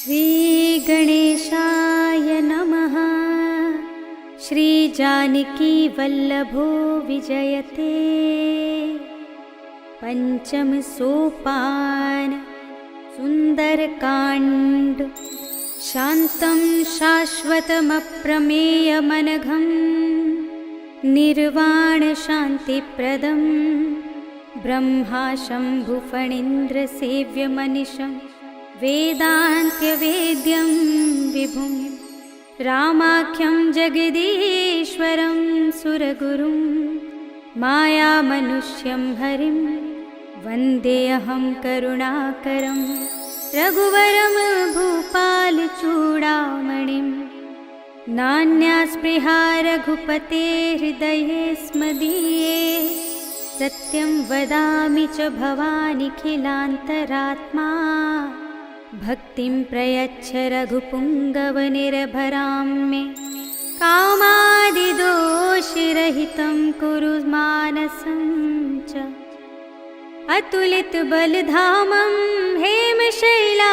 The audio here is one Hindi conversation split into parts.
श्री गणेशाय नमः। श्री जानकी वल्लभो विजयते। पंचम सोपान सुंदरकांड। शांतं शाश्वतमप्रमेयमनघं निर्वाण शांतिप्रदं ब्रह्मा शंभुफणीन्द्र सेव्यमनिशं वेदान्त्यवेद्यं विभुं रामाख्यं जगदीश्वरं सुरगुरुं मायामनुष्यं हरिं वन्देऽहं करुणाकरं रघुवरं भूपालचूडामणिं। नान्यास्पृहा रघुपते हृदये स्मदीये सत्यं वदामि च भवानिखिलान्तरात्मा। भक्तिं प्रयच्छ रघुपुङ्गवनिर्भरां मे कामादिदोषरहितं कुरु मानसं च। अतुलितबलधामं हेमशैलाभदेहं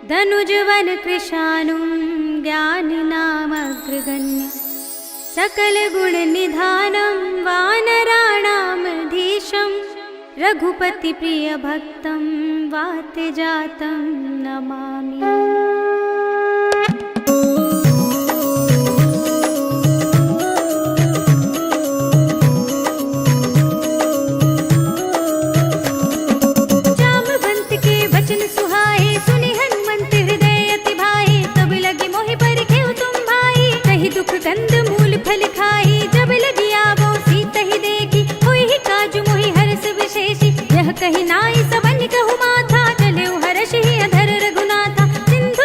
धनुजवनकृशानुं ज्ञानिनामग्रगण्यं सकलगुणनिधानं वानराणामधीशं रघुपतिप्रियभक्तं वातजातं नमामि। जामवंत के वचन सुहाए सुनि हनुमंत हृदय अति भाए। तब लगी मोहि परिखेउ तुम भाई कहि दुख गंध मूल फल खाई। जब लगी आवो सीत ही देखी होई ही काजु मोहि हरष विशेषी। यह कहि नाई सबन कहु माथा चले हर्ष ही अधर रघुनाथा। सिंधु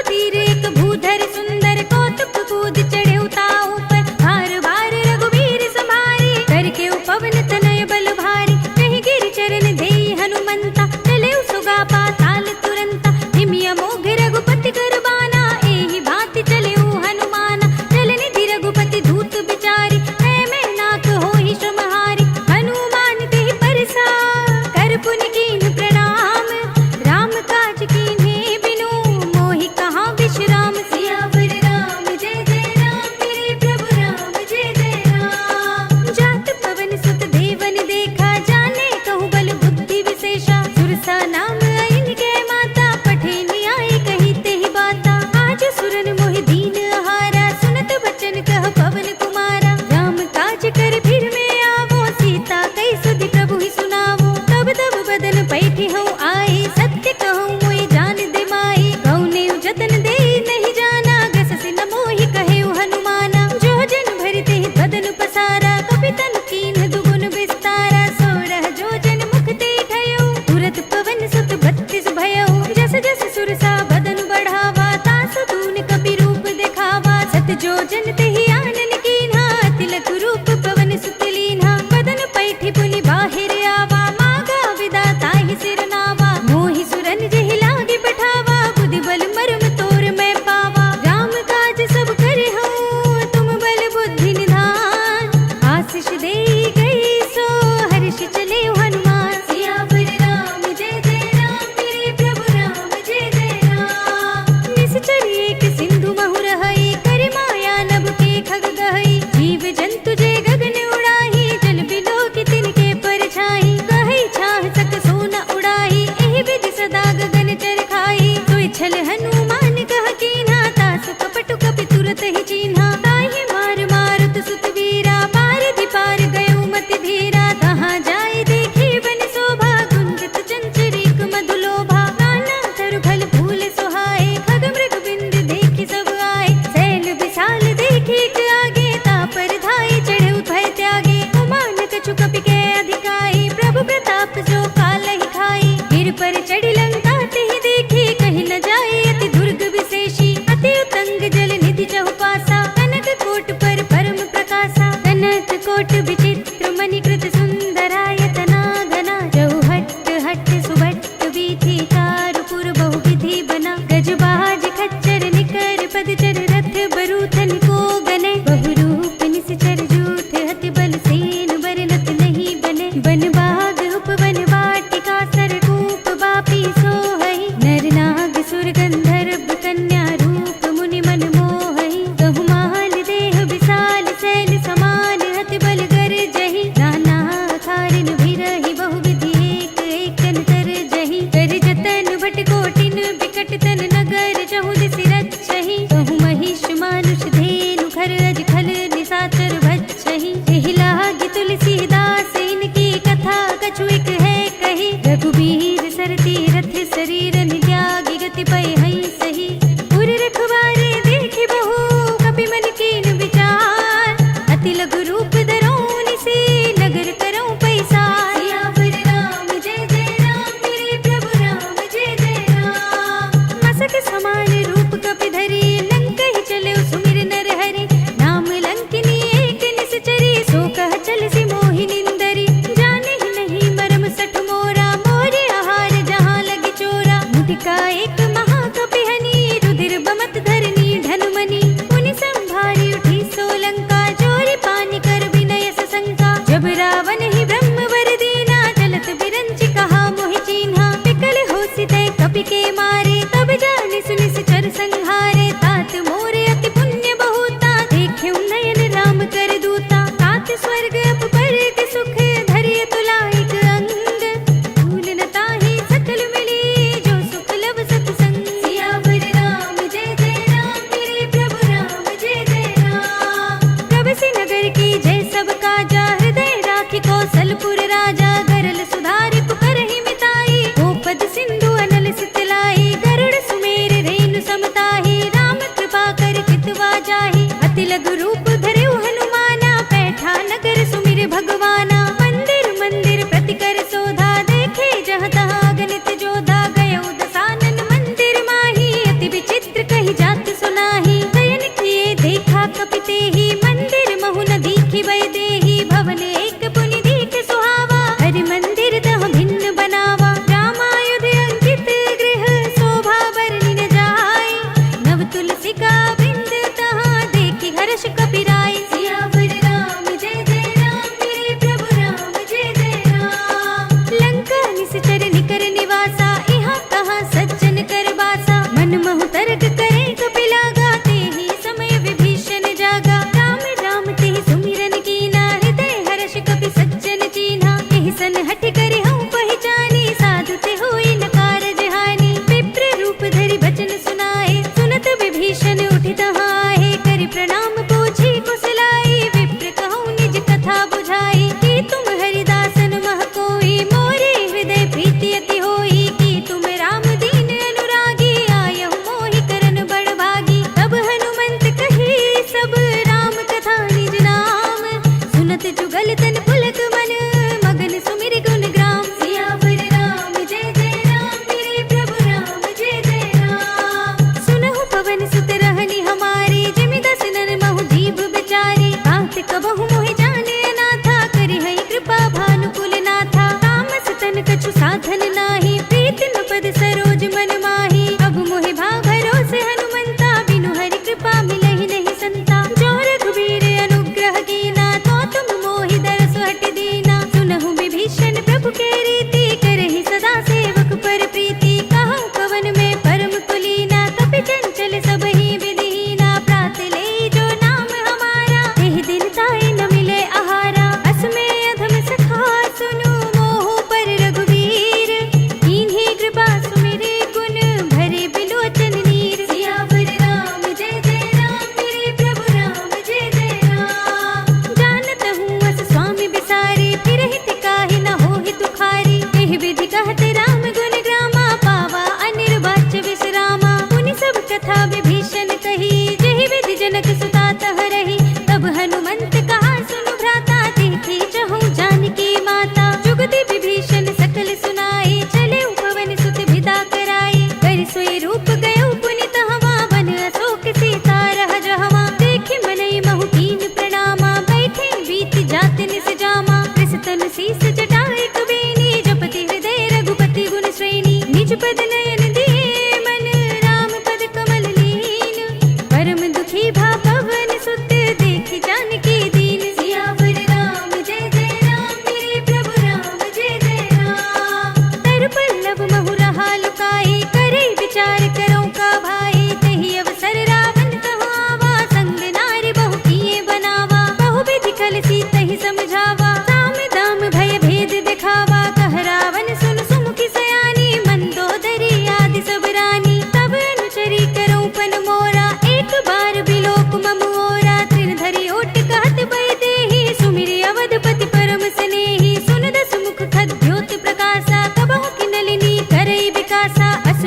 पै हई सही। उर रखवारे देखि बहु कपि मन कीन विचार, अति लघु रूप धरौनि से नगर करौं पैसार। सियावर राम जय जय राम, मेरे प्रभु राम जय जय राम। मसक समान रूप कपि धरि, लंकहि चले सुमिर नर हरि। नाम लंकिनी एक निश्चरी, सो कह चल सी मोहि निंदरी। जाने ही नहीं मरम सठ मोरा, मोरे आहार जहाँ लगी चोरा। मुटिका एक महाकपि हनि, रुधिर बमत धरनी ढनमनी। पुनि संभारी उठी सोलंका, जोरी पानी कर विनय सशंका। जब रावण ही ब्रह्म वर दीना, चलत बिरंचि कहा मोहि चीन्हा। विकल होसि तै कपि के मारे, तब जानि सुनि सिचर संहारे। तात मोरे अति पुण्य बहुता, देख्यौ नयन राम कर दूता। तात स्वर्ग अपर के सुख, धरिय तुला एक अंग। भूल न ताहि सकल मिली, जो सुख लब सत्संग।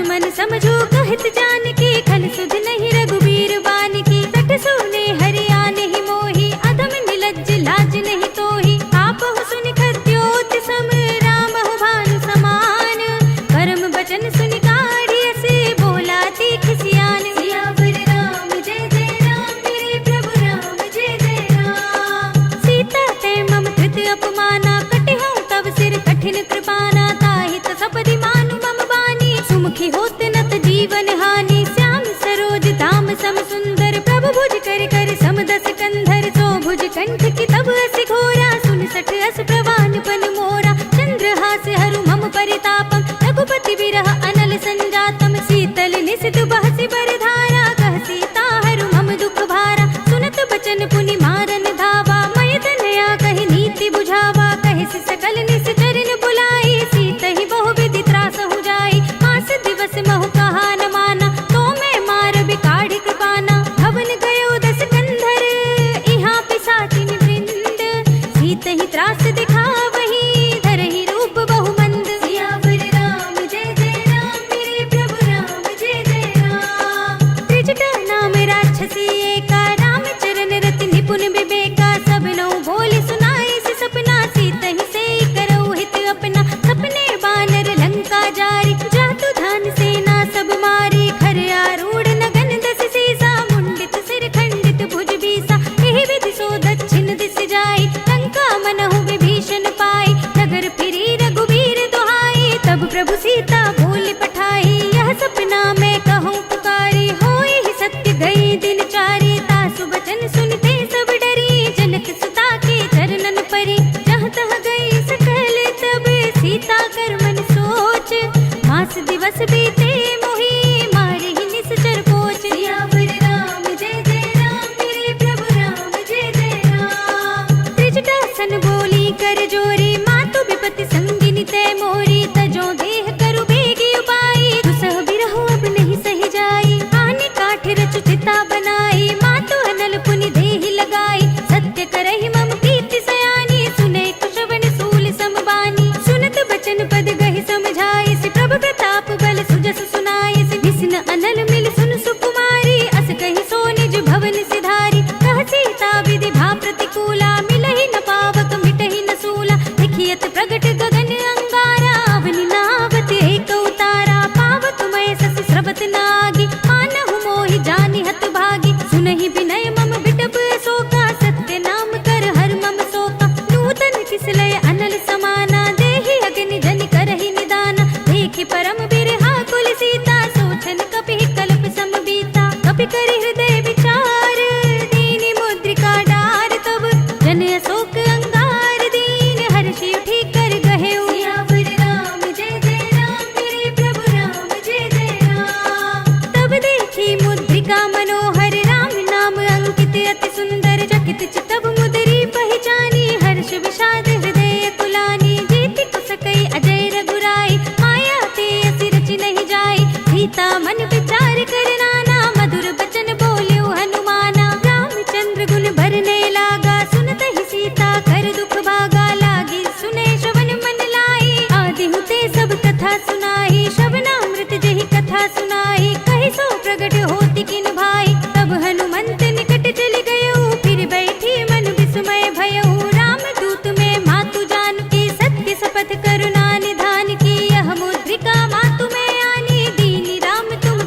मन समझो कहत जान की, खन सुध नहीं रघुबीर बान की। सठ सोने हरिया नहीं मोही, अधम निलज्ज लाज नहीं तोही। आप हो सुनि खद्योत सम, राम हो भानु समान। परम बचन सुनि काढ़िय से, बोला तीख सियान। सियावर राम जय जय राम, मेरे प्रभु राम जय जय राम। सीता ते मम कृत अपमाना, कटिहउँ तव सिर कठिन कृपाना। ताहि त सपदि मानु मम बानी, सुमुखी होत नत जीवन हानि। श्याम सरोज धाम सम सुंदर, प्रभु भुज कर कर सम दस कंधर। सो भुज कंठ की तब अस घोरा, सुन सठ अस प्रवान पन मोरा। चंद्रहास हरु मम परितापम, रघुपति बिरह अनल संजातम। शीतल निसित बहसि बरधारा, कह सीता हरु मम दुख भारा। सुनत बचन पुनि मारन धावा, मय तनया कहि नीति बुझावा। कहि सकल निश्चरन बुलाई, सीतहि बहु विधि त्रासहु जाई। मास दिवस महु कहा न माना, तो मैं मार बिकाढ़ि कृपाना। भवन गयो दस कंधर, इहाँ पिसाचिन वृंद। सीतहि त्रास दिखावहि, धरहि रूप बहु मंद। सियावर राम जय जय राम, मेरे प्रभु राम जय जय राम। त्रिजटा नाम राक्षसी एका, राम चरण रति निपुण विवेका। सब नौ बोले सुनाई से सपना, सीतहि से करौ हित अपना। सपने बानर लंका जारी, जातु धान सेना सब मारी। खर आरूढ़ नगन दस सीसा, मुंडित सिर खंडित भुज बीसा। एहि विधि सो दक्षिण दिस जाई, लंका मनहु विभीषण पाई। नगर फिरी रघुबीर दुहाई, तब प्रभु सीता बोल पठाई। यह सपना मैं कहूँ पुकारी, होई ही सत्य गई दिन चारी। तासु बचन सुनते सब डरी, जनक सुता के चरणन परी। जहाँ तहाँ गई सकल तब, सीता कर मन सोच। मास दिवस बीते मोही, मारे ही निश्चर पोच। सियावर राम जय जय राम, मेरे प्रभु राम जय जय राम। त्रिजटा सन बोली कर जोरी, मातु विपति संगिनी तै मोरी। तजो देह करु बेगी उपाई, दुसह बिरहु अब नहीं सही जाई। आने काठ रचु चिता बनाई, मातु अनल पुनि देहि लगाई। सत्य करहि मम कीर्ति सयानी, सुने कुशवन सूल समबानी। सुनत बचन पद गहि समझाई, सि प्रभु प्रताप बल सुजस सुनाई। सि विष्ण अनल मिल सुन सुकुमारी, अस कहि सो निज भवन सिधारी। कह सीता विधि भा प्रतिकूला, मिलहि न पावक मिटहि न सूला। देखियत प्रगट गगन अंगारा, अवनि नावत एक उतारा। पावक मय सस स्रवत नागी, मानहु मोहि जानि हत भागी। सुनहि विनय मम बिटप शोका, सत्य नाम कर हर मम शोका। नूतन किसलय अनल समाना, देहि अग्नि जनि करहि निदाना। देखि परम बिरहा कुल सीता, सोचन कपि कल्प सम बीता। कपि करि हृदय विचार, दीनि मुद्रिका डार। तब जन अशोक अंगार, दीन हर्षि उठि कर गहेउ। सियावर राम जय जय राम, मेरे प्रभु राम जय जय राम। तब देखी मुद्रिका मनोहर, राम नाम अंकित अति सुंदर। चकित चितब मुदरी पहचानी, हर्ष विषाद हृदय कुलानी। जीति कुसकई अजय रघुराई, माया ते असि रचि नहीं जाई। सीता मन विचार कर नाना, मधुर बचन बोल्यो हनुमाना। रामचंद्र गुण भरने लागा, सुनतहि सीता कर दुख भागा। लागी सुने श्रवण मन लाई, आदि हुते सब कथा सुनाई। श्रवणामृत जेहि कथा सुनाई, कहि सो प्रगट होति किन भाई। तब हनुमंत निकट चलि गयो, फिर बैठी मन विस्मय भयउ। राम दूत में मातु जानकी, सत्य शपथ करुणा निधान की। यह मुद्रिका मातु में आनी, दीनी राम तुम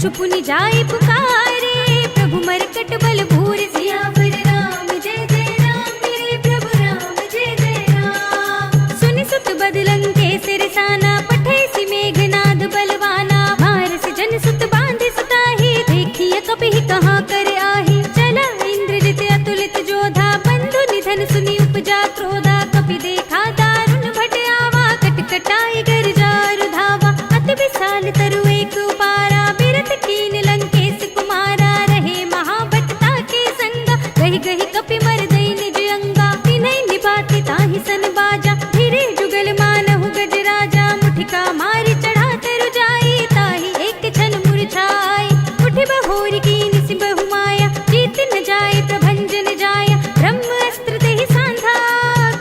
कछु पुनि जाय पुकारे, प्रभु मरकट बल भूर सियावर राम जय जय राम, मेरे प्रभु राम जय जय राम। सुनि सुत बदलंग के सिरसाना, पठे सि मेघनाद बलवाना, मारस जन सुत बांधे सुताही, देखिए कपिहि कहाँ कर आही। चला इंद्रजित अतुलित जोधा, बंधु निधन सुनि उपजा क्रोधा, कपि देखा दारुण भट आवा, कटकटाई गर जारु धावा। अति विशाल तरु एक उपारा, बिरत कीन लंकेश कुमारा, रहे महाभटता के संगा, गहि गहि कपि मर दई निज अंगा। तिन्है निपाति ताहि सन बाजा, धीरे जुगल मानहु गज राजा, मुठिका मारि चढ़ा तरु जाई, ताहि एक क्षण मूर्छाई। उठि बहोरी कीनि सि बहु माया, जीत न जाय प्रभंजन जाया, ब्रह्म अस्त्र तेहि सांधा,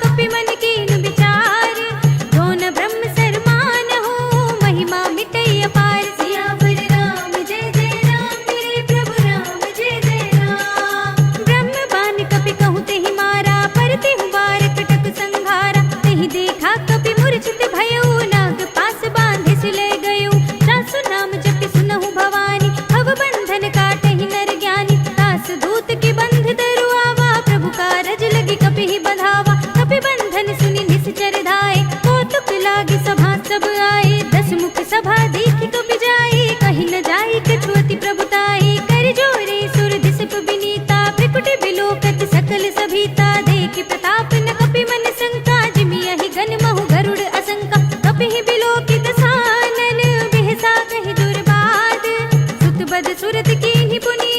कपि मन कीन विचार। जो न ब्रह्म सर मानहु, महिमा मिटई अपार। सियावर राम जय जय राम, मेरे प्रभु राम जय जय राम। ब्रह्म बान कपि कहु तेहि मारा, पर तेहु बार कटक संघारा। तेहि देखा कपि मूर्छित भयउ, नाग पास बांधे सिले गयउ। सासु नाम जपि सुनहु भवानी, भव बंधन काटहि नर ज्ञानी। दास दूत के बंध धरु आवा, प्रभु कारज लगी कपिहि बंधावा। कपि बंधन सुनि निश्चर धाय, कौतुक लागी सभा सब आए। दस मुख सभा देखि कपि जाए, कहि न जाय कछु अति प्रभुताई। कर जोरे सुर दिसप विनीता, भ्रिकुटि बिलोकत सकल सभीता। देखि प्रताप न कपि मन शंका, जिमियहि गन महु गरुड़ असंका। कपिहि बिलोकित सानन, बिहसा कहि दुर्बाद। सुत बद सुरत कीन्हि पुनि,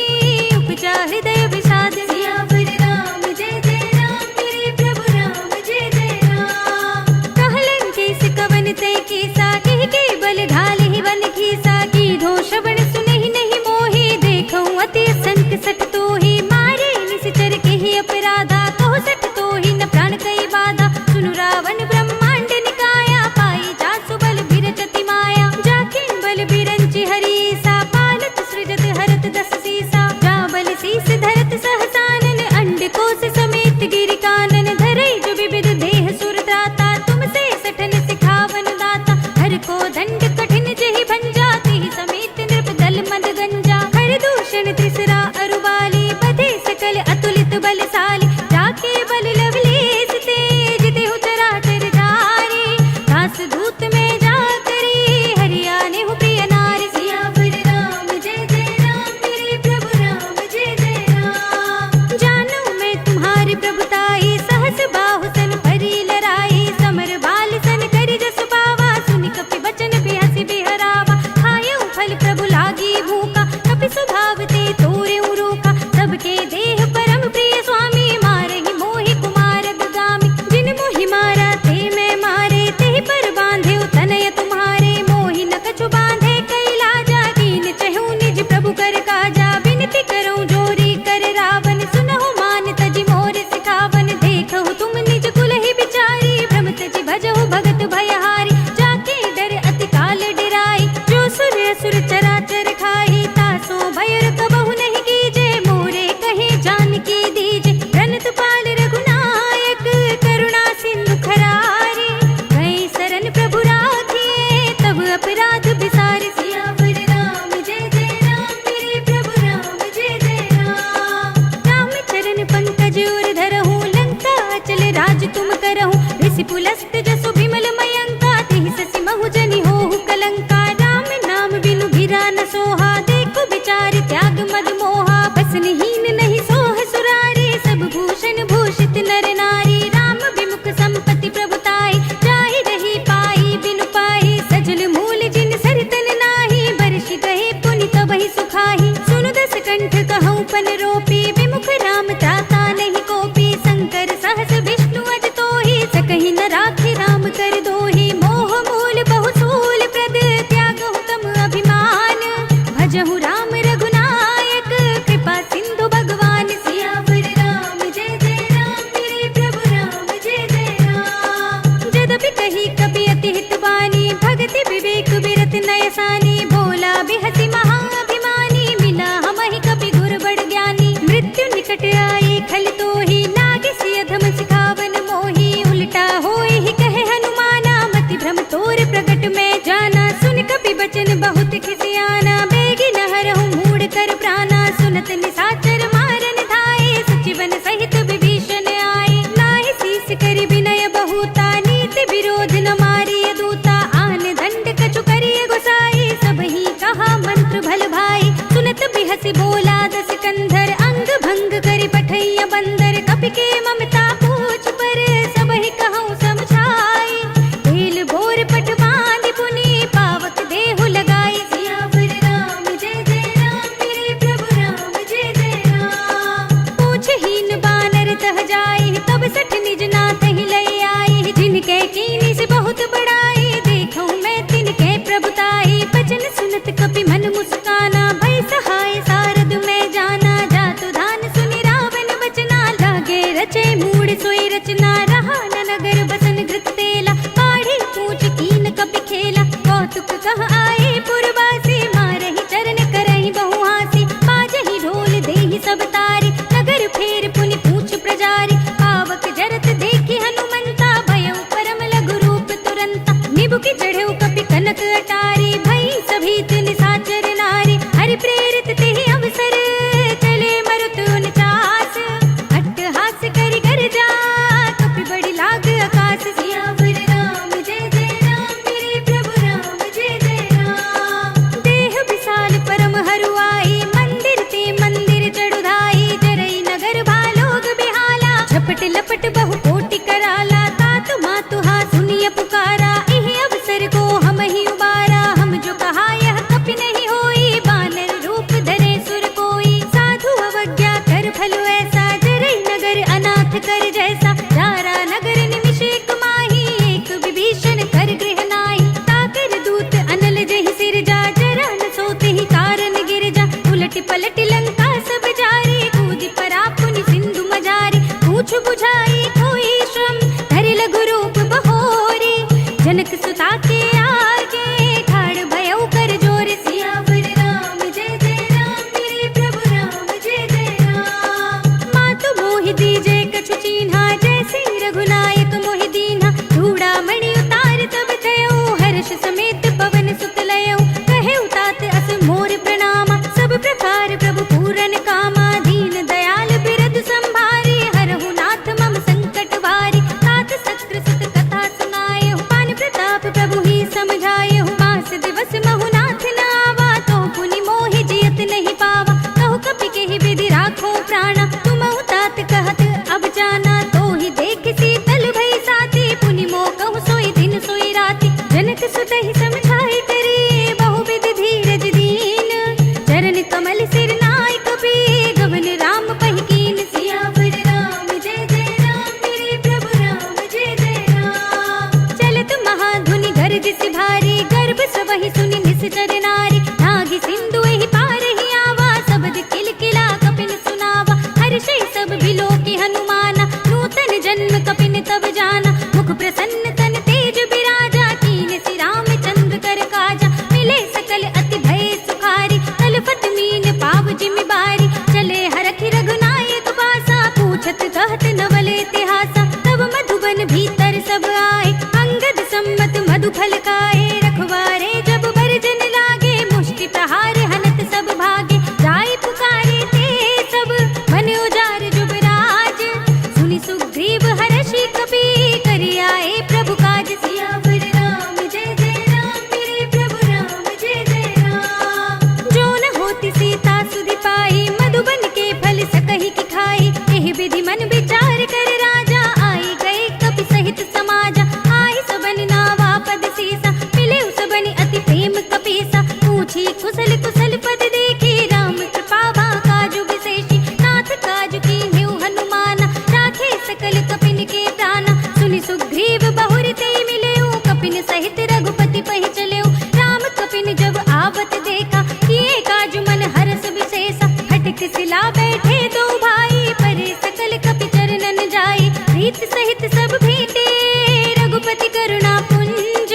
उपजा हृदय विषाद। सियावर राम जय जय राम, मेरे प्रभु राम जय जय राम। कहलन केस कवन तै केसा, केहि के बल ढालिहि वन खीसा। कीधो श्रवण सुनहि नहीं मोहि, देखऊँ अति असंख्य सठ तोहि। मारे निश्चर केहि अपराधा, कहो सठ तोहि न प्राण कई बाधा। सुनु रावण ब्रह्मांड निकाया, पाई जासु बल बिरचति माया। जाकिन बल बिरंचि हरीसा, पालत सृजत हरत दस सीसा। जा बल शीस धरत सहसानन, अंड कोश समेत गिरि कानन। धरई जो विविध देह सुर त्राता, तुमसे सठन सिखावन दाता। हर को दंड कठिन जेहि भंजा, तेहि समेत नृप दल मद गंजा। हर दूषण त्रिसरा अरुबाली, बधे सकल अतुलित बलशाली। जाके बल लवलेस तेज, देहु चराचर जारी। दास दूत में जा करी, हरियाने हु प्रिय नारी। सियावर राम जय जय राम, मेरे प्रभु राम जय जय राम। जानू मैं तुम्हारी प्रभुताई, सहस बाहु सन भरी लराई। समर बाल सन करि जस पावा, सुनि कपि बचन बिहसि बिहरावा। खायउ फल प्रभु लागी भूखा, कपि स्वभाव ते तोरेउ रूखा। सबके देह परम प्रिय स्वामी, मारहि मोहि कुमार अगगामी। जिन मोहि मारा ते मैं मारे, तेहि पर बांधेउ तनय तुम्हारे। मोहि न कछु बांधे कई लाजा, कीन चहु निज प्रभु कर काजा। बिनती करऊँ जोरी कर रावण, सुनहु मान तजि मोर सिखावन। देखहु तुम निज कुलहि बिचारी, भ्रम तजि भजहु भगत भयहारी। जाके डर अति काल डिराई, जो सुर असुर चराचर खाई। तासो भयर कबहु नहीं कीजे, मोरे कहे जानकी दीजे। प्रणत पाल रघुनायक, करुणा सिंधु खरारे। गए शरण प्रभु राखिए, तब अपराध बिसारे। सियावर राम जय जय राम, मेरे प्रभु राम जय जय राम। राम चरण पंकज उर धरहु, लंका अचल राज तुम करहु। ऋषि पुलस्त जसु विमल मयंका, तेहि ससि महु जनि होहु कलंका। राम नाम बिनु गिरा न सोहा, देखो विचार त्याग मद मोहा। बसनहीन नहीं सोह सुरारी, सब भूषण भूषित नर नारी। राम विमुख संपत्ति प्रभुताई, जाहि रही पाई बिनु पाई। सजल मूल जिन सरितन नाही, बरषि गहे पुनि तबहि सुखाही। सुनु दस कंठ कहऊँ पन रोपी, विमुख राम त्राता नहीं कोपी। शंकर सहस विष्णु अज तोहि, सकहि न राखि राम कर दोहि। मोह मूल बहु सूल प्रद, त्यागहु तम अभिमान। भजहु राम रघुनायक, कृपा सिंधु भगवान। सियावर राम जय जय राम, मेरे प्रभु राम जय जय राम। जदपि कही कपि अति हित बानी, भगति विवेक बिरत नयसानी। बोला बिहसि महाअभिमानी, मिला हमहि कपि गुर बड़ ज्ञानी। मृत्यु निकट आए खल तोहि, लागे सिय अधम सिखावन मोहि। उल्टा होए ही कहे हनुमाना, मति भ्रम तोर प्रगट में जाना। सुन कपि बचन बहुत खिसियाना, बेगी न लपट लपट बहु कोटि कराला, तात मातु हा सुनिय पुकारा, इह अवसर को हम ही उबारा, हम जो कहा यह कपि नहीं होई, बानर रूप धरे सुर कोई, साधु अवज्ञा कर फल ऐसा, जरई नगर अनाथ कर जैसा, जारा नगर निमिष एक माही, एक विभीषण कर गृह नाई, ताकर दूत अनल जहि सिर जा, जरा न सोते ही कारण गिर जा, उलट पलट लंका सब जारी, कूदि परा पुनि सिंधु मजारी, पूछ बुझाई कोई श्रम, धरि लघु रूप बहोरी, जनक सुता के आगे ठाड़ भयउ कर जोर, सियावर राम जय जय राम, मेरे प्रभु राम जय जय राम। मातु मोहि दीजे कछु चीन्हा, जैसे रघुनायक मोहि दीन्हा, चूड़ामणि उतार तब थयउ, हर्ष समेत पवन सुत लयउ, कहे तात अस मोर प्रणामा, सब प्रकार प्रभु पूरन कामा, दीन दयाल बिरद संभारी, हरहु नाथ मम संकट वारी, तात सत्र सुत कथा सुनाएहु, पान प्रताप प्रभु ही समझाएहु, मास दिवस महु नाथ न आवा, तो पुनि मोहि जियत नहीं पावा, कहु कपि केहि विधि राखो प्राणा, तुमहु तात कहत अब जाना, तो ही देख शीतल भई साथी, पुनि मोह कहु सोई दिन सोई राति, जनक सुत ही समझाई करे, बहुविध धीरज दीन, चरण कमल सिर नाय कपि, गवन राम पहि कीन, सियावर राम जय जय राम, मेरे प्रभु राम जय जय राम। चलत महाधुनि गरज सि भारी, गर्भ सबहि सुनि निश्चर नारी, नागी सिंधु एहि पार ही आवा, सबद किलकिला कपिन सुनावा, हर्षै सब बिलोकि हनुमाना, नूतन जन्म कपिन तब जाना, मुख प्रसन्न तन तेज बिराजा, कीन सि रामचंद्र कर काजा, मिले सकल अति भय सुखारी, तलफट मीन पाव जिमि बारी, चले हरखि रघुनायक पासा, पूछत कहत नवल इतिहासा, तब मधुबन भीतर सब आए, अंगद सम्मत मधु फल खाए, रखवारे जब भरजन लागे, मुष्टि प्रहार हनत सब भागे, जाय पुकारे ते सब मन उजार जुबराज, सुनि सुग्रीव हर्षि कपि, करि आए प्रभु काज, सियावर राम जय जय राम, मेरे प्रभु राम जय जय राम। जो न होती सीता सुधि पाई, मधुबन के फल सकहि की खाई, एहि विधि मन विचार कर राजा, आई गए कपि सहित समाजा, आई सबन नावा पद सीसा, मिले सबनि अति प्रेम कपीसा, पूछी कुशल कुशल पद देखी, राम कृपा बा काजु विशेषी, नाथ काजु कीन्हु हनुमाना, राखे सकल कपिन के प्राणा, सुनि सुग्रीव बहुर ते मिलेउ, कपिन सहित रघुपति पहि चलेउ, राम कपिन जब आवत देखा, किए काजु मन हरस विशेषा, फटक सिला बैठे दो भाई, परे सकल कपि चरणन जाई, प्रीत सहित सब भेंटे, रघुपति करुणा पुंज,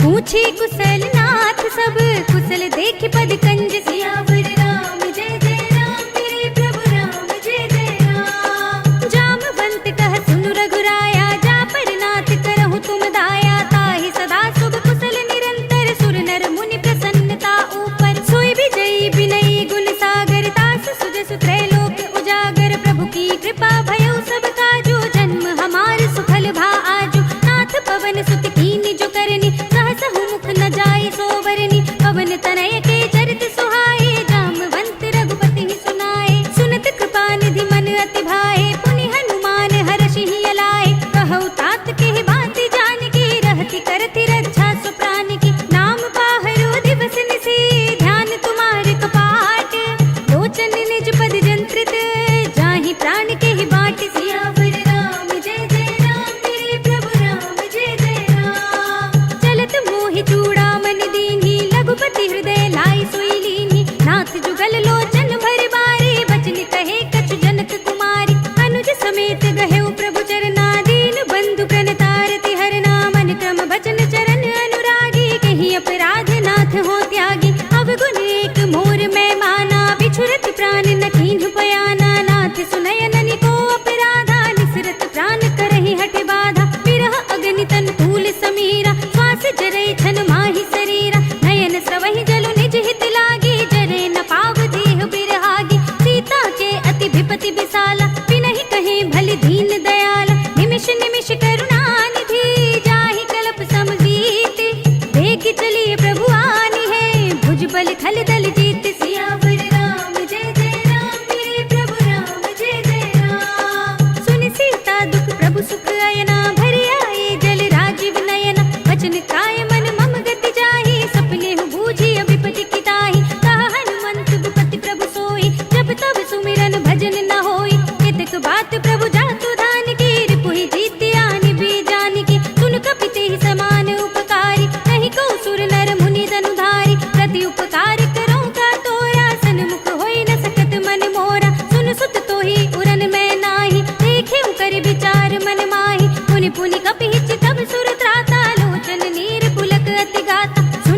पूछी कुशल नाथ सब, कुशल देख पद कंज, सियावर राम जय जय राम, मेरे प्रभु राम जय जय राम। जामवंत कह सुनु रघुराया, जा पर नाथ करहु तुम दाया, ताहि सदा शुभ कुशल निरंतर, सुर नर मुनि प्रसन्नता ऊपर, सोई विजयी विनयी गुण सागर, तास सुजसु त्रैलोक उजागर, प्रभु की कृपा भयउ सब काजू, जन्म हमार सुफल भा आजू, नाथ पवन सुत कीन्हि जो करनी, सहसहु मुख न जाय सोवरनी, पवन तनय के चरित सो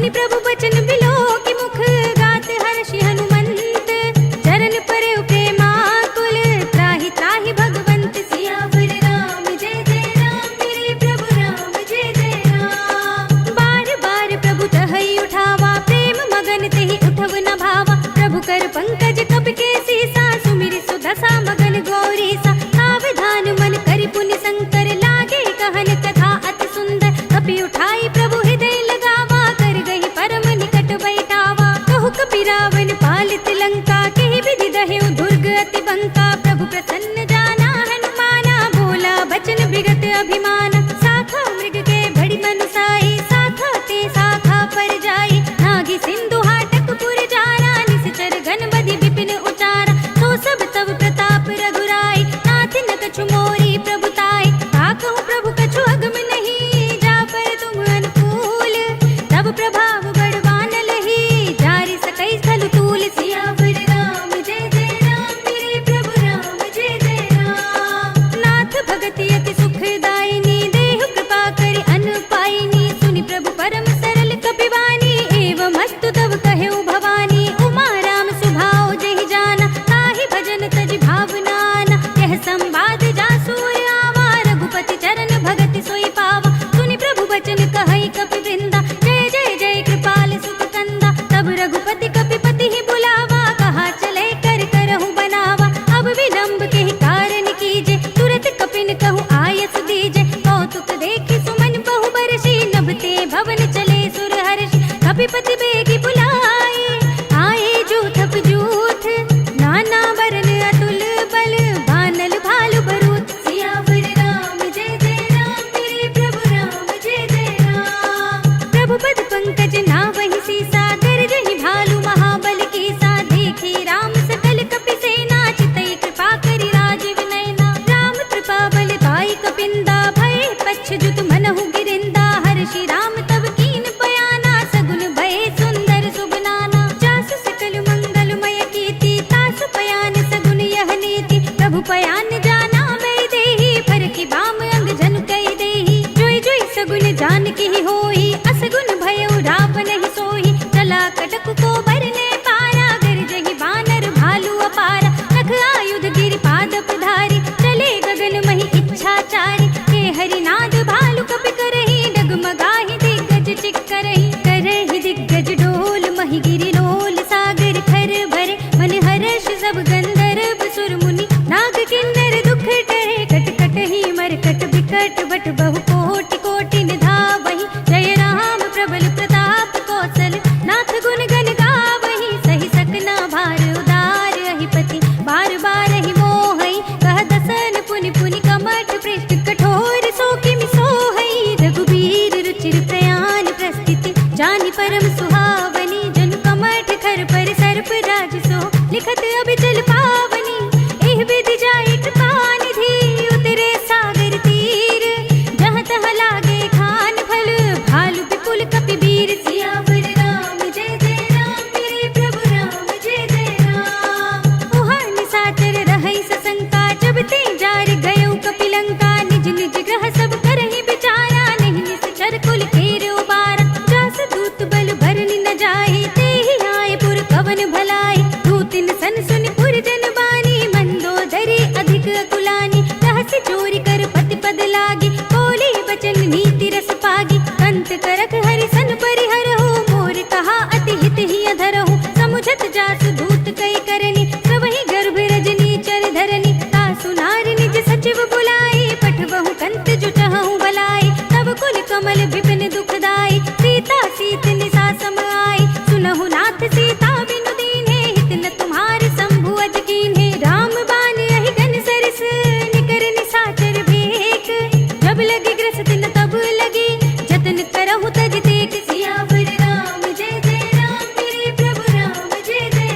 सुनि प्रभु बचन बिलो की मुख गात हर्षि हनुमंत चरण पर प्रेमाकुल त्राहि त्राहि भगवंत सियावर राम जय जय राम मेरे प्रभु राम जय जय राम। बार बार प्रभु तहई उठावा प्रेम मगन तेहि उठव न भावा प्रभु कर पंकज कप के सीसा सुमिरि सुदशा मगन गौरी सा सावधान मन करि पुनि शंकर लागे कहन कथा अति सुंदर कपि उठाई प्रभु हृदय लगावा कर गही परम निकट बैठावा कहु कपि रावण पालित लंका के विधि दहेउ दुर्ग अति बंका प्रभु प्रसन्न जाना हनुमाना बोला बचन विगत अभिमान शाखा मृग के बड़ी मनुसाई शाखा ते शाखा पर जाई नागी सिंधु हाटक पुर जारा निश्चर गण बधि विपिन उचारा तो सब तब प्रताप रघुराई नाथ न कछु मोरी प्रभुताई ताकहु प्रभु कछु अगम नहीं जा पर तुम अनुकूल तब प्रभाव बड़वान लही जारि सकई स्थल तूल सियावर राम जय जय राम मेरे प्रभु राम जय जय राम। नाथ भगति अति सुखदायिनी देहु कृपा करि अनु पाइनी सुनि प्रभु परम सरल कपिवानी एवं अस्तु तब कहेउ भवानी उमा राम सुभाव जहि जाना ताहि भजन तज भावनाना यह संवाद जासूर आवा रघुपति चरण भगति सोई पावा सुनि प्रभु बचन कहई कपि वृंदा जय जय जय कृपाल सुख कंदा तब रघुपति कपिपति ही बुलावा कहा चले कर करहु बनावा अब विलंब के ही कारण कीजे तुरत कपिन कहु आयस दीजे कौतुक देखि सुमन बहु बरसी नभते भवन चले सुर हर्षि कपिपति बेगी बुलाए आए जूथ जूथ नाना वरन अतुल बल बानल भालु बरूथ सियावर राम जय जय राम मेरे प्रभु राम जय जय राम। प्रभु पद पंकज नावहि सीसा गरजहि भालु महाबल कीसा देखी राम सकल कपि सेना चितई कृपा करि राजीव नयना राम कृपा बल पाई कपिंदा भय पच्छ जुत मनहु गिरिंदा हर्षि राम तब कीन बयाना सगुन भय सुंदर सुबनाना जासु सकल मंगलमय कीर्ति तासु पयान सगुन यह नीति प्रभु पयान जाना मैं देही फर की बाम अंग जन कई देही जोई जोई सगुन जान की होई असगुन भयउ रावण ही सोही चला कटक को बरने पारा गरजहि बानर भालु अपारा नख आयुध गिरि पादप धारी चले गगन मही इच्छाचारी के हरिनाद भालु कपि करहि डगमगाहि दिग्गज चिक्करहि करहि दिग्गज डोल मही गिरि लोल सागर खर भरे मन हर्ष सब गंधर्व सुर मुनि नाग किन्नर दुख टरे कट कट ही मरकट बिकट बट बहु कोटि कोटि निधावहि जय राम प्रबल प्रताप कौशल नाथ गुण गण गावहि सही सकना भार उदार अहिपति बार बार ही मोहई कह दसन पुनि पुनि कमठ पृष्ठ कठोर सो किमि सोहई रघुबीर रुचिर प्रयाण प्रस्थिति जानि परम सुहावनी जन कमठ खर पर सर्प राज सो लिखत अभिचल पावनी एह विधि जाय कृपा निधि उतरे सागर तीर जहाँ तहाँ लागे खान फल भालु विपुल कपि वीर सियावर राम जय जय राम मेरे प्रभु राम जय जय राम। उहाँ निशाचर रहै सशंका जब ते जार गयो कपि लंका निज निज ग्रह सब करहि विचारा नहीं निश्चर कुल केर उबारा जास दूत बल भरनि न जाहि तेहि आए पुर कवन भलाई दूतिन सन सुनि पुर जन बानी मंदोदरी अधिक अकुलानी रहस्य चोरी कर पति पद लागी बोली बचन नीति रस पागी कंत करक हरि सन परिहरहु मोर कहा अति हित ही अधरहु समुझत जासु दूत कई करनी सबहि गर्भ रजनी चर धरनी तासु नार निज सचिव बुलाई पठबहु कंत जो चहु बलाई तब कुल कमल विपिन दुखदाई सीता सीत निसा सम आई सुनहु नाथ सीता बिनु दीन्हे हित न तुम्हारे शंभु अज कीन्हे राम बान यही गन सरस निकर निशाचर भेक जब लगी ग्रस्त न तब लगी जतन करहु तज देख सियावर राम जय जय राम मेरे प्रभु राम जय जय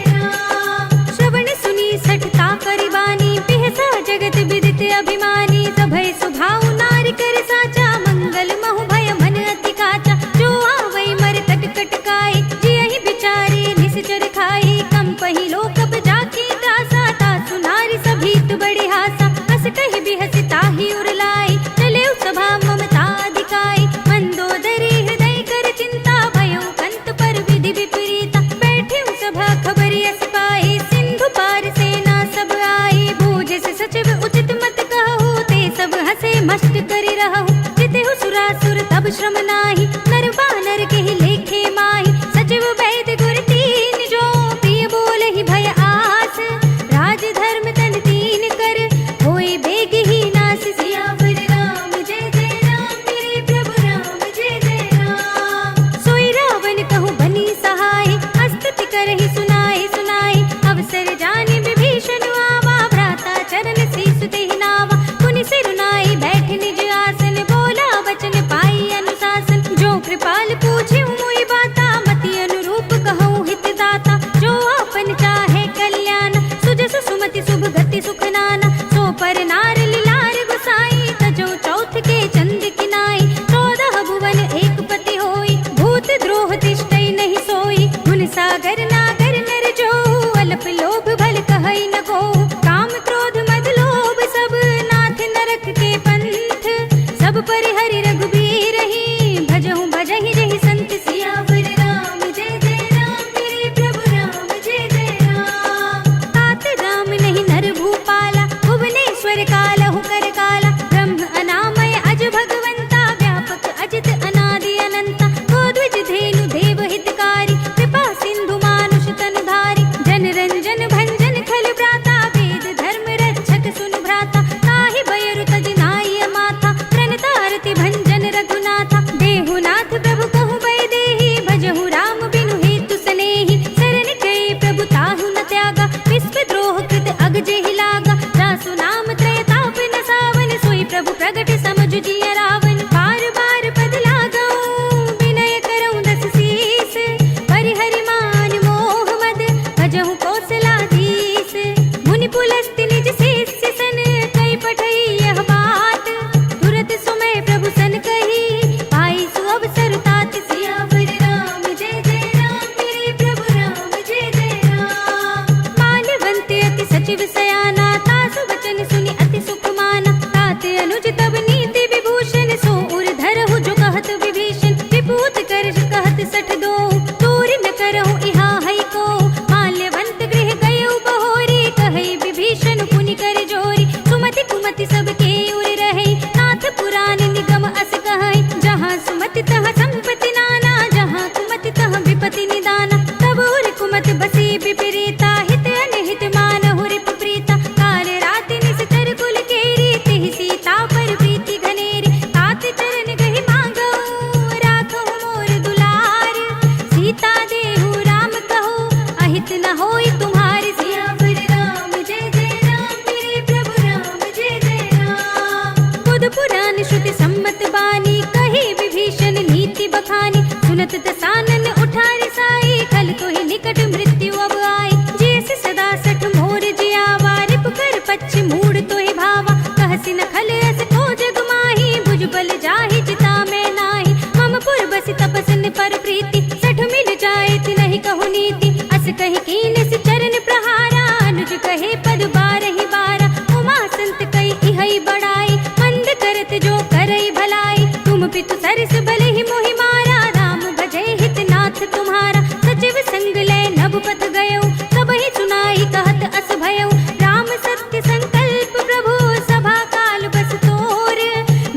सुनत दसानन उठा रिसाई, खल तो ही निकट मृत्यु अब आई। जियस सदा सठ मोर जियावा, रिप कर पच्छ मूड तो ही भावा। कहसी न खल अस को जग माही, भुज बल जाहि चिता में नाही। मम पुर बसि तपसन पर प्रीति, सठ मिल जाए नहीं कहु नीति। अस कहि कीन सि चरण प्रहारा, अनुज कहे पद बारहि बारा। उमा संत कई इहै बड़ाई, मंद करत जो करई भलाई। तुम पितु सरस भले ही मोहि मारा, राम भजै हित नाथ तुम्हारा। सचिव संग ले नभ पथ गयो, सबहि सुनाई कहत अस भयो। राम सत्य संकल्प प्रभु, सभा काल बस तोर।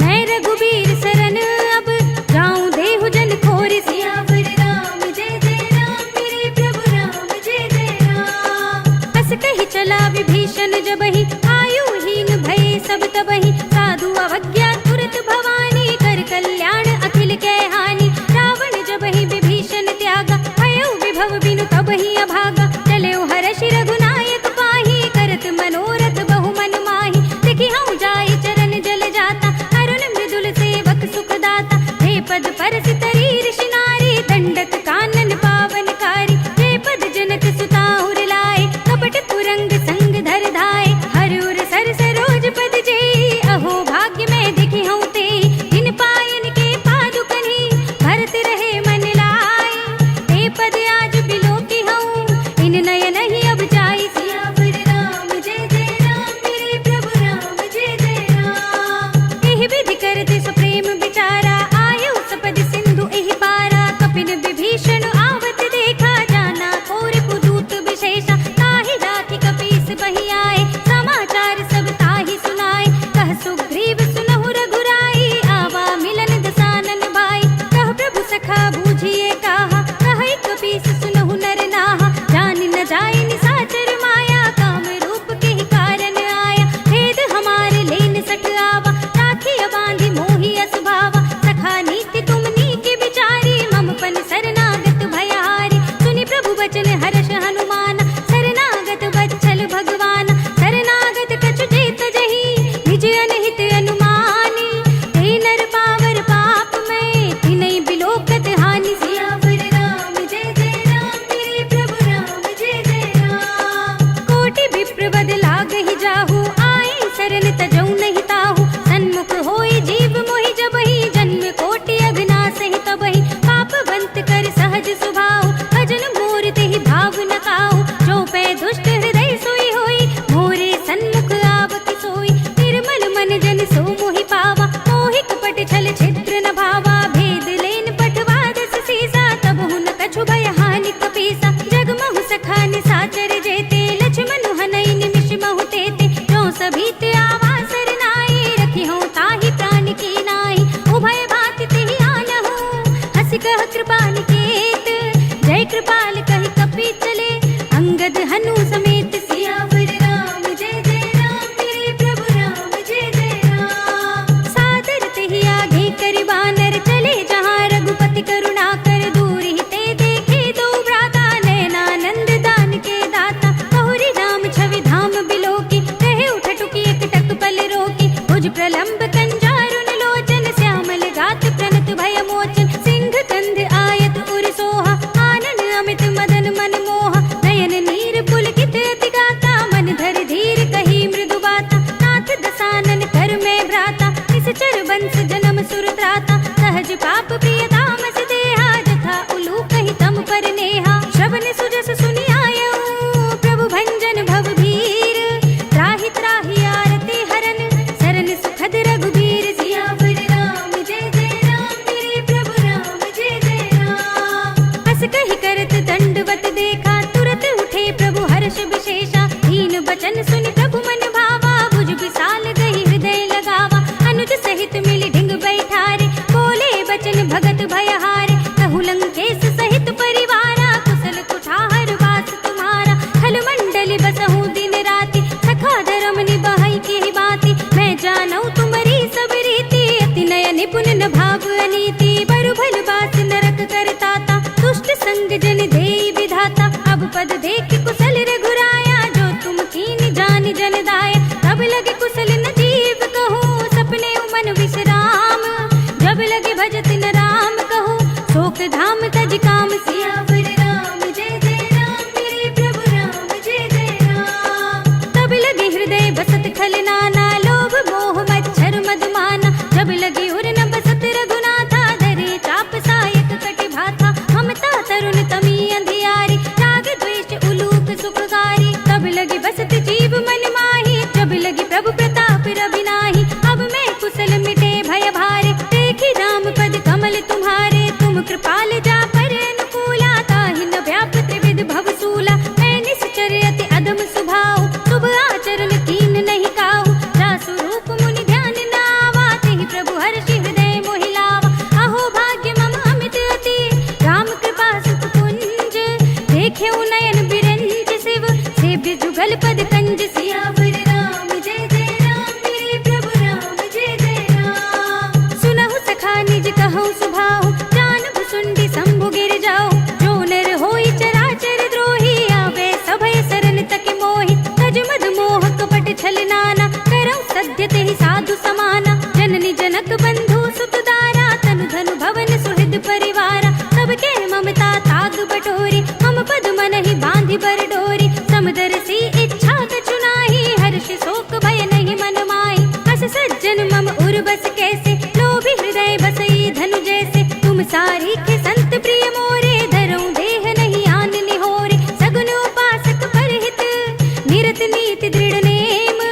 मैं रघुबीर सरन अब, जाऊं देहु जन खोर। सियावर राम जय जय राम, मेरे प्रभु राम जय जय राम। अस कहि चला विभीषण जबहि, आयुहीन भये सब तबहि। साधु अवज्ञा तुरत भवानी, कर कल्याण अखिल कै हानि। रावण जबहि विभीषण त्यागा, भयउ विभव बिनु तबहि अभागा। चलेउ हरषि रघुनायक पाहि, करत मनोरथ बहु मन माहि। देखि हऊँ जाई चरण जल जाता, अरुण मृदुल सेवक सुख दाता। हे पद परसि तरी ऋषि नारी, दंडक कानन पावनकारी। हे पद जनक सुता उर लाए, कपट कुरंग संग धर धाए। हर उर सर सरोज पद जेई, अहो भाग्य में देखि हऊँ तेई। इन पायन के पादुकनि, भरत रहे मन लाए। हे पद आज बिलोकी हऊँ, इन नयन ही अब जाई। सियावर राम जय जय राम, मेरे प्रभु राम जय जय राम। एहि विधि करते सुप्रेम विचारा, आयु सपद सिंधु एहि पारा। कपिन विभीषण आवत देखा, जाना कोरि पुदूत विशेषा। ताहि राखी कपीस बहि आए, समाचार सब ताहि सुनाए। कह सुग्रीव सुनहु रघुराई, आवा मिलन दसानन भाई। कह प्रभु सखा बूझिए काहा, कहै कपीस सुनहु नर नाहा। जान न जाय निसाचर माया, काम रूप के ही कारण आया। भेद हमारे लेन सठ आवा, राखिय बांधि मोहि अस भावा। सखा नीति तुम नीके विचारी, मम पन शरणागत भयहारी। सुनि प्रभु वचन हर्ष हनुमाना, शरणागत वत्सल भगवाना। शरणागत कछु जेत जहि, निज अनहित अनुमानी। ते नर पावर पाप में, तिनै बिलोकत हानि। सियावर राम जय जय राम, मेरे प्रभु राम जय जय राम। कोटि विप्र बद लागहि जाहु, आए शरण तजौ नहीं ताहु। सन्मुख होई जीव मोहि जबहि, जन्म कोटि अघनासहि तबहि। पापवंत कर सहज स्वभाव, भजन मोर तेहि भाव न काहु। जो पै दुष्ट हृदय सोई होई, मोरे सन्मुख आवति सोई। निर्मल मन जन सो मोहि पावा, मोहि कपट छल छिद्र न भावा। भेद लेन पठवा दस सीसा, तब हुन कछु भय हानि कपीसा। जगमहु सखा निसाचर जेते, लक्ष्मण हनई निमिष महु तेते। जो सभी ते आवा सरनाई, रखी हूँ ताहि प्राण की नाई। उभय भांति तेहि आनहु, हंसि कह कृपा निकेत। जय कृपाल कहि कपि चले, अंगद हनु समेत। सियावर राम जय जय राम, मेरे प्रभु राम जय जय राम। सादर तेहि आगे करि बानर, चले जहाँ रघुपति करुणा कर। दूर ही ते देखे दो भ्राता, नयनानंद दान के दाता। बहुरी राम छवि धाम बिलोकी, कहे उठ टुकी एक टक पल रोकी। भुज प्रलंब कंजारुन लोचन, श्यामल गात प्रणत भय मोचन। सिंह कंध आयत उर सोहा, आनन अमित मदन मन मोहा। नयन नीर पुलकित अति गाता, मन धर धीर कही मृदु बाता। नाथ दसानन कर में भ्राता, निश्चर वंश जन्म सुर त्राता। सहज पाप प्रिय तामस देहा, जथा उलू कहि तम पर नेहा। श्रवण सुजस सुनि आयऊ, प्रभु भंजन भव भीर। त्राहि त्राहि आरती हरन, शरण सुखद रघुबीर। सियावर राम जय जय राम, मेरे प्रभु राम जय जय राम। अस कहि करत दंडवत देखा, तुरत उठे प्रभु हर्ष विशेषा। दीन बचन सुनि प्रभु मन भावा, भुज विशाल गहि हृदय लगावा। अनुज सहित मिलि ढिंग बैठारे, बोले बचन भगत भयहारे। कहु लंकेश सहित परिवारा, कुशल कुठार वास तुम्हारा। खल मंडल बसहु दिन राति, सखा धर्म निभाई के बाती। मैं जानऊ तुम्हारी सब रीति, अति नय निपुण न भाव अनीति। बरु भल बास नरक करताता, दुष्ट संग जन देई विधाता। अब पद देख कुशल रघुराया, जो तुम कीन जान जन दाया। तब लगे कुशल न जीव कहो, सपने मन विश्राम। जब लगे भजत न राम कहो, सो मोक्ष धाम तज काम सियावर राम जय जय राम मेरे प्रभु राम जय जय राम। तब लगे हृदय बसत खल नाना लोभ मोह मच्छर मधुमाना जब लगे उर न बसत रघुनाथा धरे चाप सायक कटि भाथा ममता तरुण तमी अंधियारी राग द्वेष उलूक सुखकारी तब लगी बसत जीव मन माही जब लगी प्रभु प्रताप रवि नाही। अब मैं कुशल मिटे भय भारे देखी राम पद कमल तुम्हारे तुम कृपाल जा पर अनुकूला ताहि न व्याप त्रिविध भवसूला। मैं निश्चर अति अदम सुभाव शुभ आचरण कीन नहीं काहू रासु रूप मुनि ध्यान न आवा तेहि प्रभु हर्षि हृदय मोहि लावा। अहो भाग्य मम अमित अति राम कृपा सुख कुंज देखे नयन बिरंज शिव सेव्य जुगल पद कंज सियावर राम जय जय राम मेरे प्रभु राम जय जय राम। सुनहु सखा निज कहूँ सुभाऊ जानब सुंडी शंभु गिर जाओ जो नर होई चराचर द्रोही आवे सभय सरन तक मोहि तज मद मोह कपट छल नाना करौ सद्य तेहि साधु समाना जननी जनक बंधु सुत दारा तनु धनु भवन सुहृद परिवारा सबके ममता ताग बटोरी हम पद मन ही बांधि बर डोरी समदरसी इच्छा कछु नाही हर्ष शोक भय नहीं मन माही। हस सज्जन मम उर बस कैसे लोभी हृदय बसई धनु जैसे तुम सारी के संत प्रिय मोरे धरऊं देह नहीं आन निहोरे सगुन उपासक परहित निरत नीति दृढ़ नेम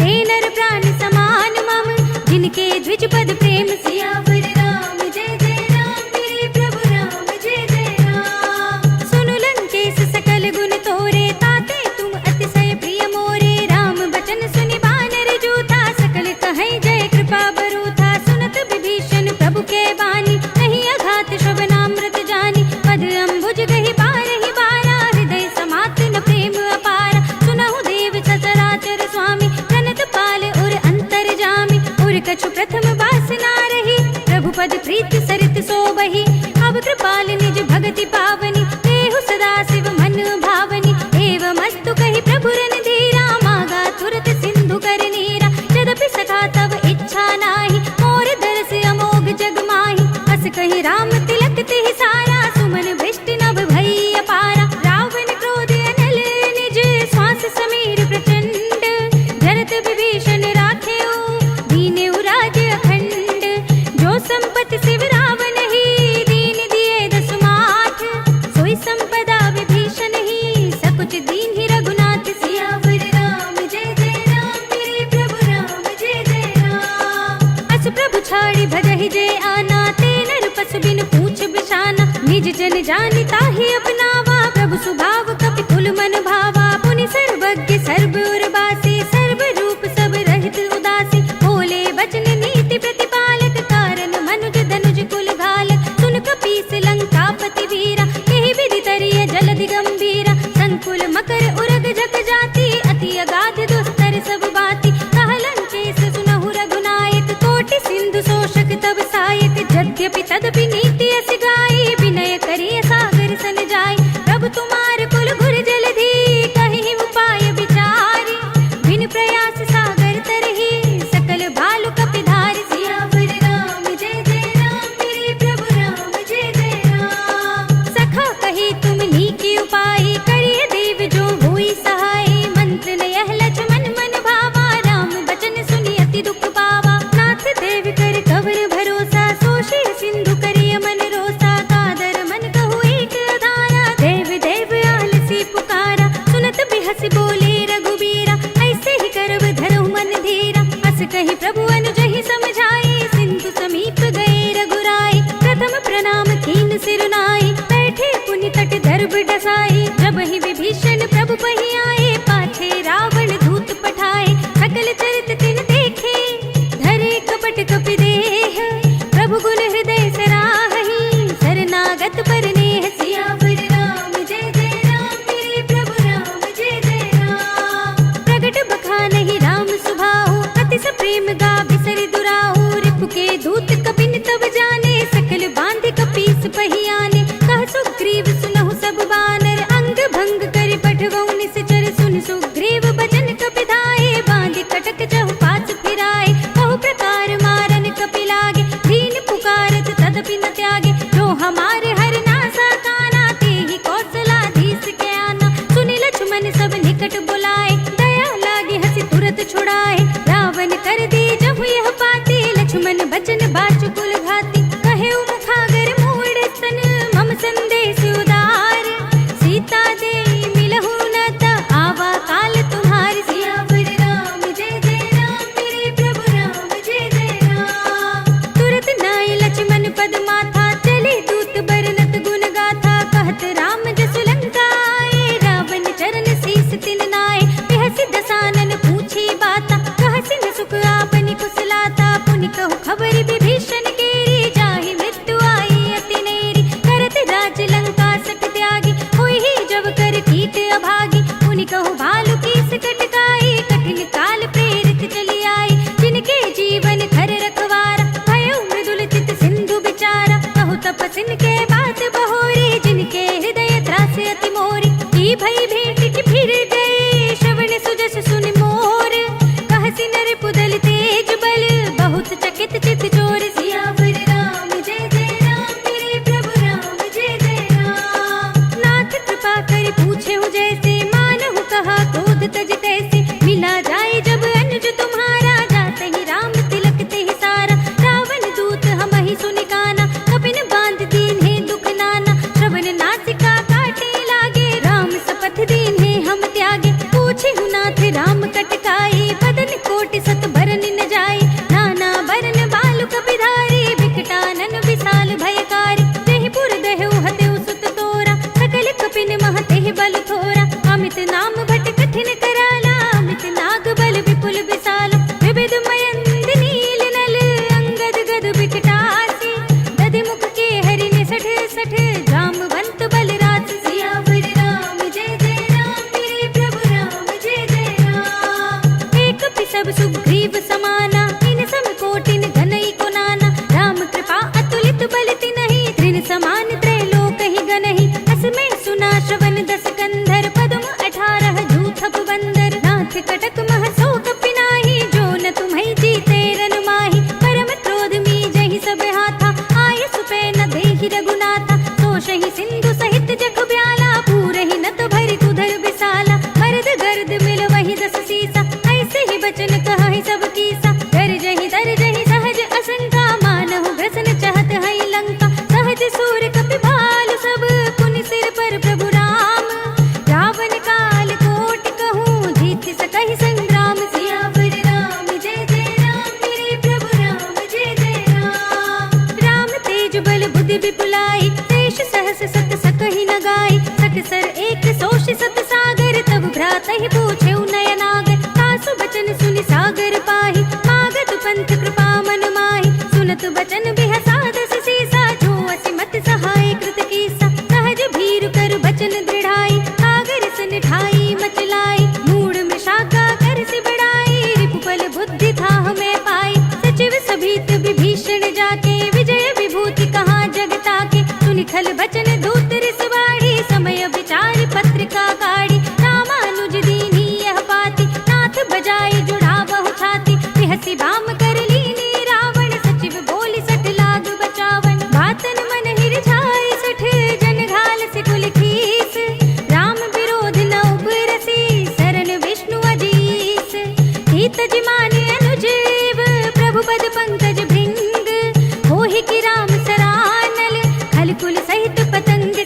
ते नर प्राण समान मम जिनके द्विज पद प्रेम सियावर राम जय जय राम मेरे प्रभु राम जय जय राम। सुनु लंकेश सकल गुण तोरे ताते तुम अतिशय प्रिय मोरे राम बचन सुनि बानर जूथा सकल कहे जय कृपा बरूथा सुनत विभीषण प्रभु के बानी नहीं अघात श्रवणामृत जानी पद अम्बुज गहि बारहि बारा हृदय समात न प्रेम अपारा। सुनहु देव सचराचर स्वामी प्रणत पाल उर अंतर जामी उर कछु प्रथम वासना रही प्रभु पद प्रीत सरित सोबहि। अब कृपाल निज भगति पावनी देहु सदा शिव मन भावनी एवं अस्तु कहि प्रभु रन धीरा मागा तुरत सिंधु कर नीरा यद्यपि सखा तब इच्छा नाही मोर दरस अमोघ जग माही। अस कहि राम तिलक तिहि सारा सुमन भृष्टि नभ भई अपारा रावण क्रोध अनल निज श्वास समीर प्रचंड जरत विभीषण राखेउ दीनेउ राज अखंड जो संपत्ति शिव रावण ही दीन दिए दसुमाठ सोई संपदा विभीषण ही सकुच दीन ही रघुनाथ सियावर राम जय जय राम मेरे प्रभु राम जय जय राम। अस प्रभु छाड़ी भजहि जय आना ते नर पशु बिन पूछ बिछाना निज जन जानि ताहि अपनावा प्रभु सुभाव कपि कुल मन भावा पुनि सर्वज्ञ सर्व उर्वासी सर्व रूप सब रहित उदासी बोले बचन नीति प्रतिपालक कारण मनुज धनुज कुल घालक सुन कपीस लंकापति वीरा यही विधि तरिय जलधि गंभीरा संकुल मकर उरग जग जाति अति अगाध दुस्तर सब बाती कह लंकेश सुनहु रघुनायक कोटि सिंधु शोषक तब सायक यद्यपि तदपि नीति अस गाई विनय करिय सागर सन जाय प्रभु तुम्हार कुल घुर जलधि कहि उपाय विचारी बचन बाचुकुल घाती कहे मुखागर मूड स्तन मम संदेश उदार सीता दे मिलहु न त आवा काल तुम्हारी सियावर राम जय जय राम मेरे प्रभु राम जय जय राम तुरत नाय लक्ष्मण पद माथा चले दूत बरनत गुण गाथा कहत राम जसु लंका आए रावण चरण शीस तिन नाय बेहसि दसानन पूछी बाता कहसि न सुख आपनि कुशलाता पुनि कहु खबर विभीषण केरी जाहि मृत्यु आई अति नेरी करत राज लंका सट त्यागी होई ही जब कर कीट अभागी पुनि कहु भालु कीस कटकाई कठिन काल प्रेरित चली आई जिनके जीवन खर रखवारा भयो मृदुल चित सिंधु बिचारा कहु तपसिन के बात बहोरी जिनके हृदय त्रास अति मोरी की भई भेंट की फिर गए श्रवण सुजस सुन मोर कहसि नर पुदल तेज बल बहुत चकित चित चोर सियावर राम जय जय राम मेरे प्रभु राम जय जय राम नाथ कृपा कर पूछे हूँ जैसे मानहु कहा क्रोध तज तैसे मिला जाए जब अनुज तुम्हारा जाते ही राम तिलक ते ही सारा रावण दूत हम ही सुनि काना कपिन बांध दीन है दुख नाना श्रवण नासिका काटे लागे राम सपथ दीन है हम त्यागे पूछे हूँ नाथ राम कटकाई बदन कोट सत भरन न जाए नाना बरन बालु कपिधारी विकटानन विशाल भयकारी जहि पुर दहु हतेउ सुत तोरा सकल कपिन महते बल थोरा अमित नाम भट कठिन कराला अमित नाग बल विपुल विशाल विविध मयंद नील नल अंगद गद विकटासी दधि मुख के हरि ने सठ सठ जामवंत बल राज सियावर राम जय जय राम मेरे प्रभु राम जय जय राम एक पिसब सुग्रीव समाना इन सम कोटिन घनई को नाना राम कृपा अतुलित बल तिनहि तृण समान त्रैलोक ही गनहि असमय सुना श्रवण दस कंधर पद्म 18 जूथप बंदर नाथ कटक महसो कपिनाहि जो न तुम्हि जीते रन माहि परम क्रोध मी जहि सब हाथा आय सुपै न देहि रघुनाथा तोषहि सिंधु सहित जग ब्याला पूरहि नत भरि कुधर विसाला मर्द गर्द मिल वही दस सीसा ऐसे ही बचन कहहि सब कीसा कर जहि सहज असंका मानहु ग्रसन चाहत है लंका सहज सूर कपि भालु सब पुनि सिर पर प्रभु राम रावण काल कोट कहूँ जीत सकहि संग्राम सियावर राम जय जय राम मेरे प्रभु राम जय जय राम तेज बल बुद्धि विपुलाई शेष सहस सत सकहि न गाई सकसर एक सोष सत सागर तब भ्रात ही पूछे नयनागर तासु बचन सुनि सागर पाहि मागत पंथ कृपा मन माहि सुनत बचन बिहसा दस सीसा जो असिमत सहाय कृत कीसा सहज भीर कर बचन दृढ़ाई सागर सन ठाई मचलाई मूड में शाखा कर से बढ़ाई रिपुबल बुद्धि था हमें पाई सचिव सभीत विभीषण जाके विजय विभूति कहाँ जगता के सुनि खल बचन दूत रिसवाड़ी समय विचार पत्रिका काढ़ी रामानुज दीनी यह पाती नाथ बजाई जुड़ा बहु छाती बिहसी बाम कर लीनी रावण सचिव बोली सठ लाग बचावन बातन मन हिर छाई सठ जन घाल से कुल खीस राम विरोध न उपरसी शरण विष्णु अजीस हित जिमाने अनुजीव प्रभु पद पंकज भृंग होहि कि राम सरानल खल कुल सहित पतंग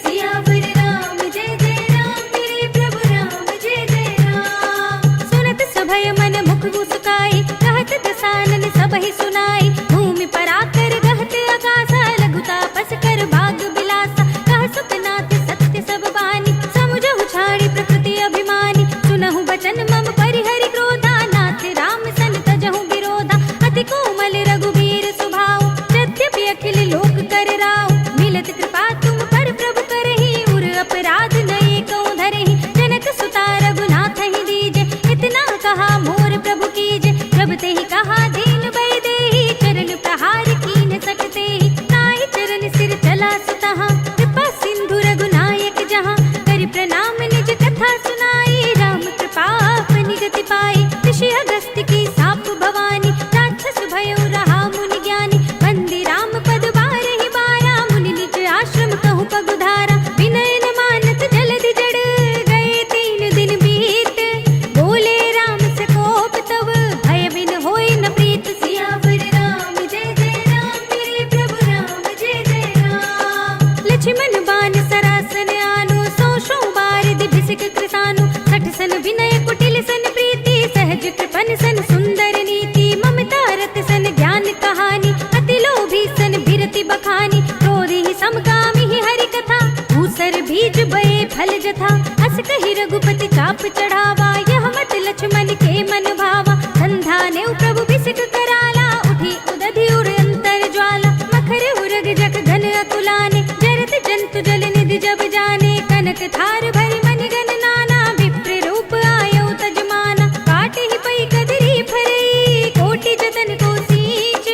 जथा। अस कही रघुपति चाप चढ़ावा, यह मत लक्ष्मण के मन भावा। संधा ने प्रभु बिसिक कराला, उठी उदधि उर अंतर ज्वाला। मखर उरग जग घन अकुलाने, जरत जंतु जल निधि जब जाने। कनक थार भरी मणिगण नाना, विप्र रूप आयो तजमाना। काट ही पई कदरी फरई, कोटि जतन को सींच।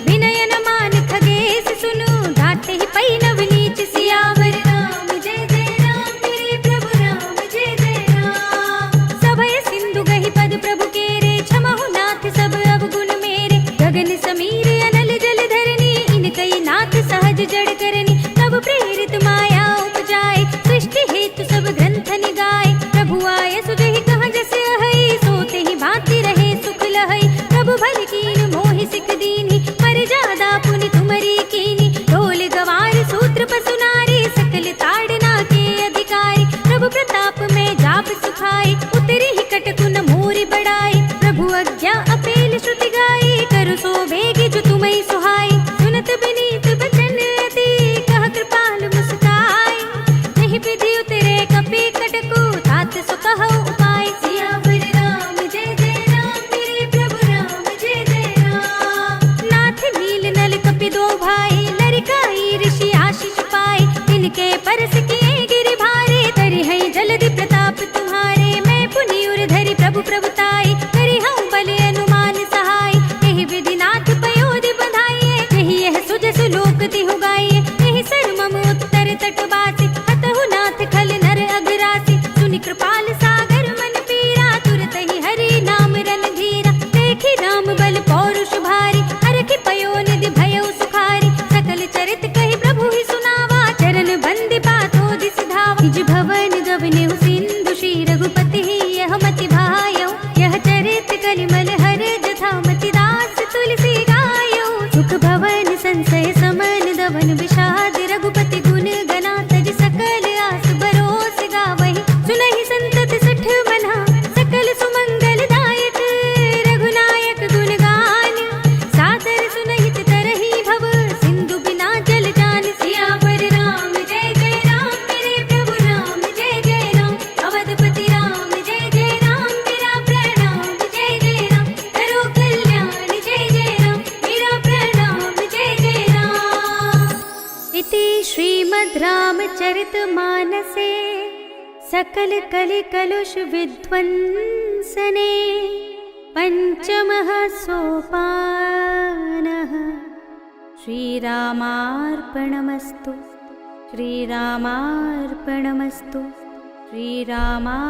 विनय न मान खगेश सुनु, घाटे ही पई नवनीच। सियावर राम जय जय राम, मेरे प्रभु राम जय जय राम। सभय सिंधु गहि पद प्रभु केरे, क्षमहु नाथ सब अवगुण मेरे। गगन समीर अनल जल धरनी, इनकई नाथ सहज जड़ करनी। तब प्रेरित माया उपजाए, सृष्टि हेतु सब ग्रंथ निगाए। प्रभु आय सुजहि कहाँ जस अहै, सोते ही भांति रहे सुख लहै। प्रभु भल कीन मोहि सिख दीन्हि, मर्यादा पुनि तुमरी कीन्हि। ढोल गवार सूत्र पसु नारी, सकल ताड़ना के अधिकारी। प्रभु प्रताप में जाप सुखाई, उतरी ही कटकु न मोरि बढ़ाई। प्रभु आज्ञा अपेल श्रुति गाई, करु सो बेगी जो तुम्हि सुहाई। सुनत बिनीत बचन अति, कह कृपाल मुस्काई। नहीं विधि उतरे कपि कटकु, तात सो कहु उपाय। सियावर राम जय जय राम, मेरे प्रभु राम जय जय राम। नाथ नील नल कपि दो भाई, लरिकाई ऋषि आशीष पाए। तिनके परस किए गिरि भारे, तरि हैं जलधि प्रताप तुम्हारे। मैं पुनि उर धरि प्रभु प्रभुताई, करि हूँ बल अनुमान सहाय। यही विधि नाथ पयोधि बधाइए, यही यह सुजसु लोक तिहु गाइए। यही सर मम उत्तर तट बासी, हतहु नाथ खल नर अघरासी। सुनि कृपाल सागर मन पीरा, तुरत ही हरि नाम रन धीरा। देखी राम बल पौरुष भारी, हरखि पयो निधि भयउ सुखारी। सकल चरित कहि प्रभु ही सुनावा, चरण बंदि पातो दिस धावा। निज भवन गवनेहु सिंधु, श्री रघुपति ही यह मति भायौ। यह चरित कलिमल हर जथा, मति दास तुलसी गायौ। सुख भवन संशय समन दवन, विषाद रघुपति गुण गना। तज सकल आस बरोस गावहि, सुनहि संतत सठ मना। सकल सुमंगल दायक, रघुनायक गुण गान। सादर सुनहित तरहि भव, सिंधु बिना जल जान। सियावर राम जय जय राम, मेरे प्रभु राम जय जय राम। अवधपति राम जय जय राम, मेरा प्रणाम जय जय राम। करो कल्याण जय जय राम, मेरा प्रणाम जय जय राम। इति श्रीमद् रामचरितमानसे सकल कलि कलुष विध्वंसने पंचमः सोपानः। श्रीरामार्पणमस्तु, श्रीरामार्पणमस्तु, श्रीरामार्पणमस्तु।